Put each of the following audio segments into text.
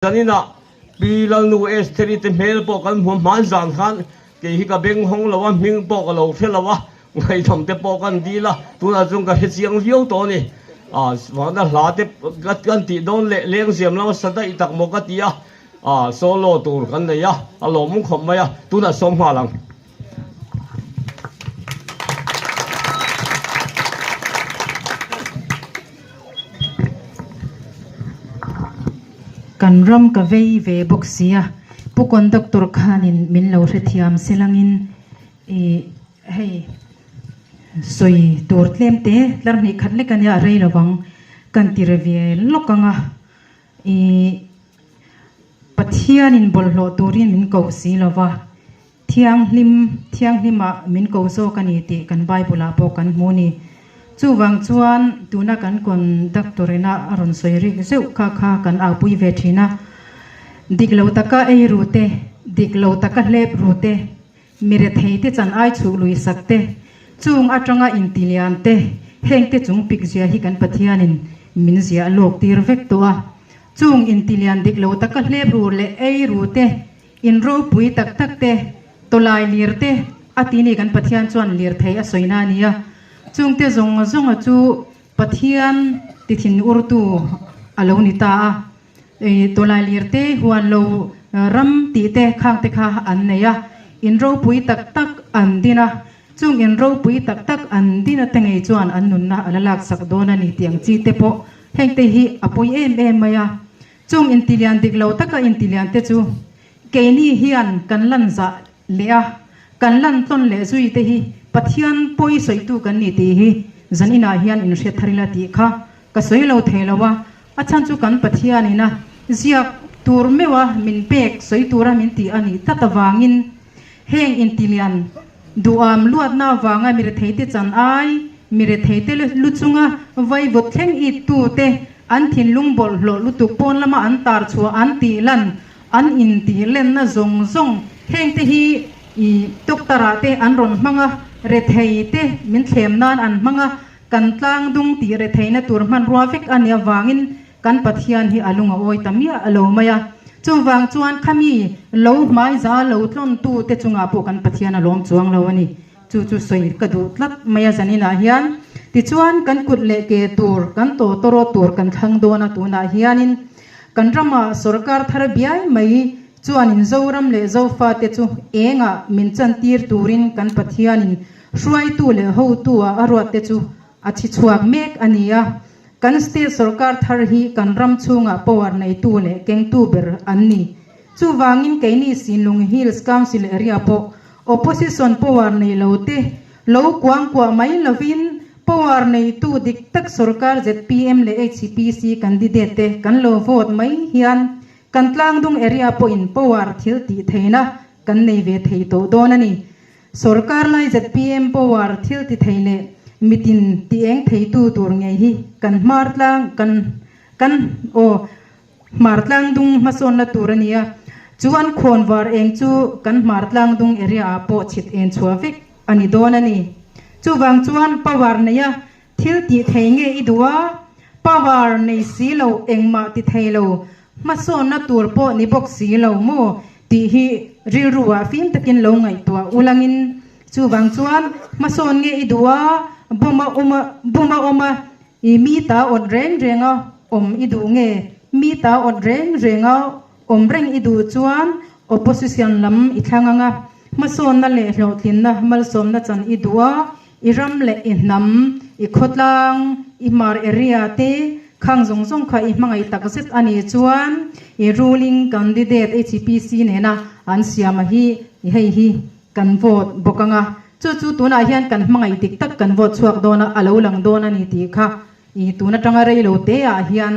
Janina bilang nu esteri te mel po kan hum man zan khan ke hi ka beng hong lawa ming po ka lo the lawa ngai thom te po kan dila tuna jung ka hichiang viau to ni wangda hla te gat kan ti don le leng siam lawa sada itak mo ka tia solo tur kan ne ya alo mung khom ma ya tuna som ha lang kan ram ka vei ve bok sia pukon doctor khanin min lo rethiam selangin hei soi tur tlem te lar ni khatle kan ya rei lawang kan tirve lokanga pathianin bollo turin min ko si lawa thiang hlima min ko so kani ti kan bible a po kan muni chuwang chuan tuna kan kon doctorena aron soiri zeu kha kan apui ve thina diklo taka ei rute diklo taka lep rute mire theite chan ai chu lui sakte chung atanga intilian te hengte chung pikzia hi kan pathianin minzia lok tir vek toa chung intilian diklo taka lep ru le ei rute in ro pui tak tak te tolai lirte atini kan pathian chuan lir thei a soina nia chung te zong chu pathian tithin urtu alo nita tolai lirte huan lo ram ti te khang te kha an neya in ro pui tak tak an dina chung in ro pui tak tak an dina tengei chuan an nun na alalak sak dona ni tiang chi te po hengte hi apoi em maya chung intilian diklo taka intilian te chu keini hian kan lan za lea kan lan ton le zui te hi pathian poi soitu kan ni ti hi zanina hian in hre tharila ti kha ka soilo thelawa achan chu kan pathianina ziak tur mewa min pek soitura min ti ani tatawangin heng intilian duam luat na wanga mir theite chan ai mir theite luchunga vai vot thleng I tu te an thin lungbol hlo lutuk pon lama an tar chua an ti lan an in ti len na zong heng te hi I toktara te an ron manga re theite min thlem nan an manga kan tlang dung ti re theina tur man ruafek ania wangin kan pathian hi alunga oi tamia alo maya chuwang chuan khami lo mai za lo tlon tu te chunga po kan pathian alom chuang lo ani chu soi ka du tlat maya zanina hian ti chuan kan kut le ke tur kan to toro tur kan thang dona tu na hianin kan rama sarkar thar biai mai chuan in zoram le zofa te chu enga min chan tir turin kan pathianin hruai tu le ho tu a arwa te chu achi chuak mek ania kan state sarkar thar hi kan ram chunga power nei tu le keng tu ber anni chu wangin keini Sinlung Hills Council area po opposition power nei lote lo kwang kwa mai lovin power nei tu dik tak sarkar ZPM le HCPC candidate te kan lo vote mai hian kan tlang dung area po in power thil ti theina kan nei ve thei to donani sarkar lai ZPM power thil ti theile mitin ti eng thei tu tur ngai hi kan martlang kan martlang dung mason na turania chuan khonwar eng chu kan martlang dung area po chit en chuavik ani donani chuwang chuan power neya thil ti theinge idua power nei silo engma ti theilo mason na tur po ni bok silo mo ti hi rilruwa fin takin lo ngai tua ulangin chuwang chuan mason nge idua buma oma I mita od renga om idu nge mita od renga om reng idu chuan opposition lam ithanganga mason na le hlotlin na malsom na chan idua iram le inam ikhotlang imar area te khang zong kha I mangai takset ani chuan I ruling candidate HCPC nena an siama hi hi kan vote bokanga chu tuna hian kan mangai tik tak kan vote chuak dona alo lang dona ni ti kha I tuna tanga rei lo te a hian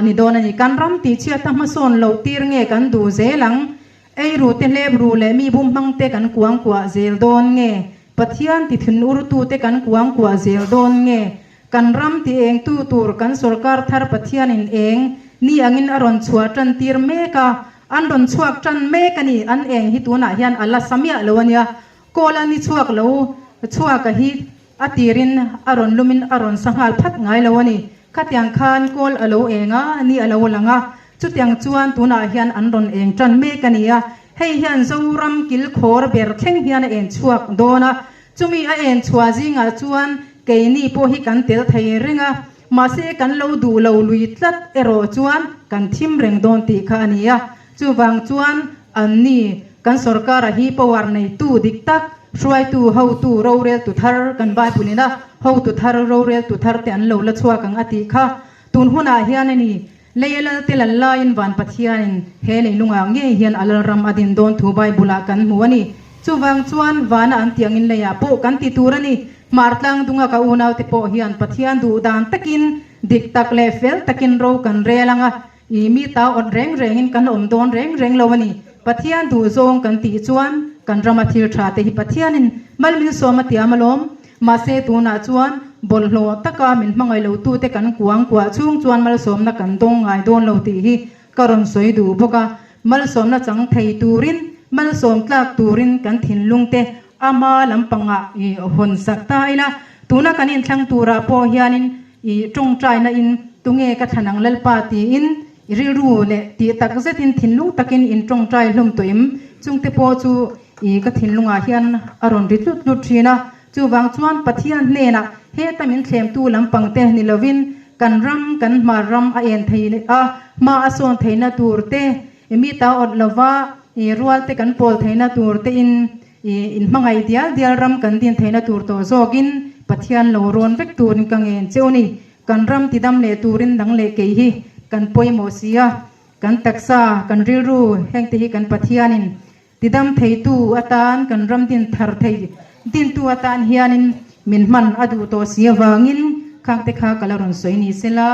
ni dona ni kan ram ti chia ta ma son lo tir nge kan du zelang ei ru te leb ru le mi bum mang te kan kuang kwa zel don nge pathian ti thin ur tu te kan kuang kwa zel don nge kan ram ti eng tu tur kan sarkar thar pathian in eng ni angin aron chua tan tir meka an ron chuak tan mekani an eng hi tuna hian alla samia lawania kola ni chuak lo chuak hi atirin aron lumin aron sanghal phat ngai lawani khatiang khan kol alo enga ni alo langa จุดยังจวนตัวน่ะเฮียนอันรอนเองจันเมกันเนียให้เฮียนซูรำกิลโคร์เบอร์เข่งเฮียนเองชวกโดนะจุมีเองชัวจิงจวนเกนี่พอฮิกันเตลไทยเริงมาเสกันเราดูเราลุยตัดเอโรจวนกันทิมเร่งโดนตีขานีจูวังจวนอันนี้กันสรการฮีปวารในตู้ดิกตักช่วยตู้เฮาตู้เราเรียลตุทาร์กันบ้านปุ่นนะเฮาตุทาร์เราเรียลตุทาร์แต่อันเราละชัวกันอติค่ะตุนหัวหน้าเฮียนนี่เลยละเตลันลายินวันปัทยานินเฮลิลุงอ่างเงี้ยเฮียนอัลรำอดินโดนถูใบบุลากันหัวนี่จูวังจวนวานอันเตียงอินเลยโปกันติตูรนี่มาร์ตังดุงกับอุณาวติโปเฮียนปัทยานดูดานตะกินดิกตักเลเฟลตะกินโรกันเรลังอีมีตาอดแรงอินกันอมโดนแรงลวันนี้ปัทยานดูโจงกันตีจวนกันรามาทิลชาเตหิปัทยานินมัลมิลโซมาติอามาลมมาเซตูนาจวนบอลโลตะกามินมังไอโลตูเตกันกวางกว่าช่วงจวนมัลสมนักกันดงไอโดนโลตีฮีกรอนสวยดูบกามัลสมนักจังไทยตูรินมัลสมกลากตูรินกันถิ่นลุงเตอามาลำปังอ่ะอีหนสักตายละตูนักกันอินทั้งตูราโพเฮียนินอีจงใจนะอินตุงเอกขันังเลลปาตีอินริรูเลตีตักเซตินถิ่นลุงตักินอินจงใจลุมตัวอิมจุงเตโพจูอีกถิ่นลุงอาเฮียนอารอนริลุดชีนะจูวังจวนปัทยานเนนะเฮตามินเคลมตูลำปังเตนิลวินกันรำกันมารำเอ็นไทยมาอสวนไทยนาตูร์เตมีตาอดลวะรัวเตกันโพลไทยนาตูร์เตอินมังไอเดียรำกันดินไทยนาตูร์โตโซกินปัทยานโลรอนเวกตูรินกังเอ็นเจ้านี่กันรำติดำเลตูรินดังเลเกฮีกันปอยโมเซียกันตักซากันริรูแห่งติฮิกันปัทยานินติดำไทยตูอัตานกันรำดินทาร์ไทยดินตูอัตานเฮียนินมินมันอดูโตเสียวางินข้างเตคากะลารอนสวยนี่เสละ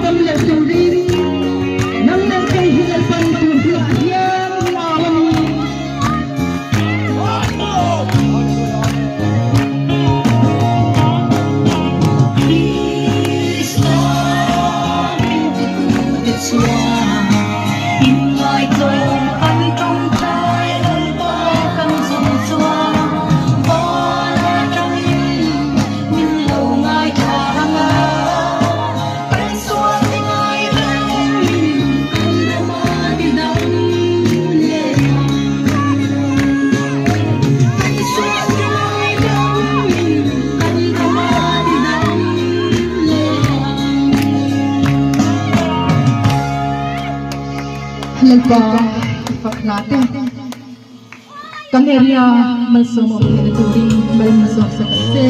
dam le turi nang nang kai hilal pan tu dia yang lawan Lempa natin kan area malsum turi malsum sa kasi